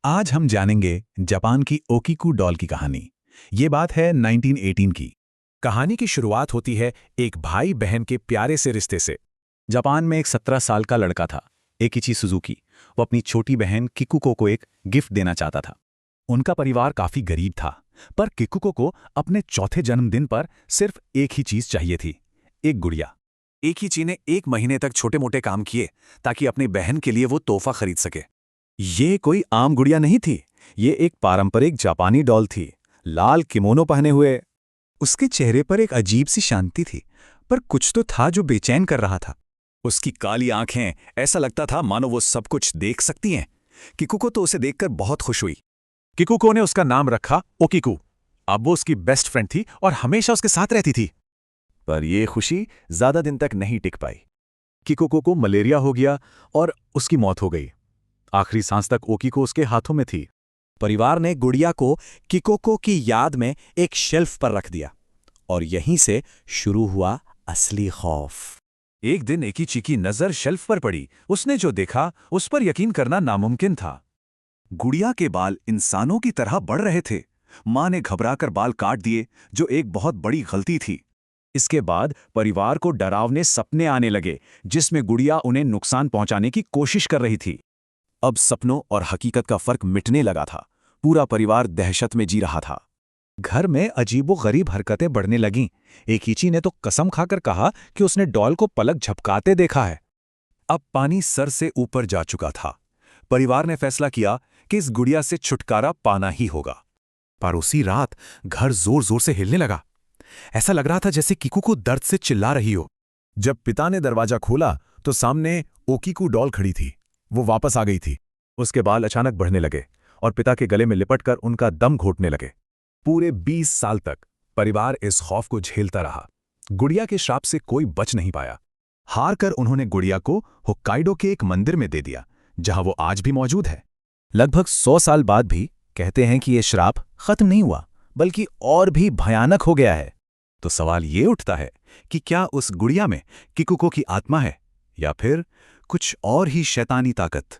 आज हम जानेंगे जापान की ओकीकू डॉल की कहानी। ये बात है 1918 की। कहानी की शुरुआत होती है एक भाई बहन के प्यारे से रिश्ते से। जापान में एक 17 साल का लड़का था, एकिची सुजुकी। वो अपनी छोटी बहन किकुको को एक गिफ्ट देना चाहता था। उनका परिवार काफी गरीब था, पर किकुको को अपने चौथे जन्मदिन पर सिर्फ एक ही चीज चाहिए थी, एक गुड़िया। एकिची ने 1 महीने तक छोटे मोटे काम किए ताकि अपनी बहन के लिए वो तोहफा खरीद सके। ये कोई आम गुड़िया नहीं थी, ये एक पारंपरिक जापानी डॉल थी, लाल किमोनो पहने हुए। उसके चेहरे पर एक अजीब सी शांति थी, पर कुछ तो था जो बेचैन कर रहा था। उसकी काली आंखें, ऐसा लगता था मानो वो सब कुछ देख सकती हैं। किकुको तो उसे देखकर बहुत खुश हुई। किकुको ने उसका नाम रखा ओकीकू। अब वो उसकी बेस्ट फ्रेंड थी और हमेशा उसके साथ रहती थी। पर यह खुशी ज्यादा दिन तक नहीं टिक पाई। किकुको को मलेरिया हो गया और उसकी मौत हो गई। आखिरी सांस तक ओकीको उसके हाथों में थी। परिवार ने गुड़िया को किकुको की याद में एक शेल्फ पर रख दिया, और यहीं से शुरू हुआ असली खौफ। एक दिन एकिची की नजर शेल्फ पर पड़ी। उसने जो देखा उस पर यकीन करना नामुमकिन था। गुड़िया के बाल इंसानों की तरह बढ़ रहे थे। मां ने घबराकर बाल काट दिए, जो एक बहुत बड़ी गलती थी। इसके बाद परिवार को डरावने सपने आने लगे, जिसमें गुड़िया उन्हें नुकसान पहुंचाने की कोशिश कर रही थी। अब सपनों और हकीकत का फर्क मिटने लगा था। पूरा परिवार दहशत में जी रहा था। घर में अजीबोगरीब हरकतें बढ़ने लगीं। एकिची ने तो कसम खाकर कहा कि उसने डॉल को पलक झपकाते देखा है। अब पानी सर से ऊपर जा चुका था। परिवार ने फैसला किया कि इस गुड़िया से छुटकारा पाना ही होगा। पर उसी रात घर जोर जोर से हिलने लगा। ऐसा लग रहा था जैसे किकुको दर्द से चिल्ला रही हो। जब पिता ने दरवाजा खोला तो सामने ओकीकू डॉल खड़ी थी। वो वापस आ गई थी। उसके बाल अचानक बढ़ने लगे और पिता के गले में लिपटकर उनका दम घोटने लगे। पूरे 20 साल तक परिवार इस खौफ को झेलता रहा। गुड़िया के श्राप से कोई बच नहीं पाया। हार कर उन्होंने गुड़िया को होक्काइडो के एक मंदिर में दे दिया, जहां वो आज भी मौजूद है। लगभग 100 साल बाद भी कहते हैं कि यह श्राप खत्म नहीं हुआ, बल्कि और भी भयानक हो गया है। तो सवाल ये उठता है कि क्या उस गुड़िया में किकुको की आत्मा है, या फिर कुछ और ही शैतानी ताकत।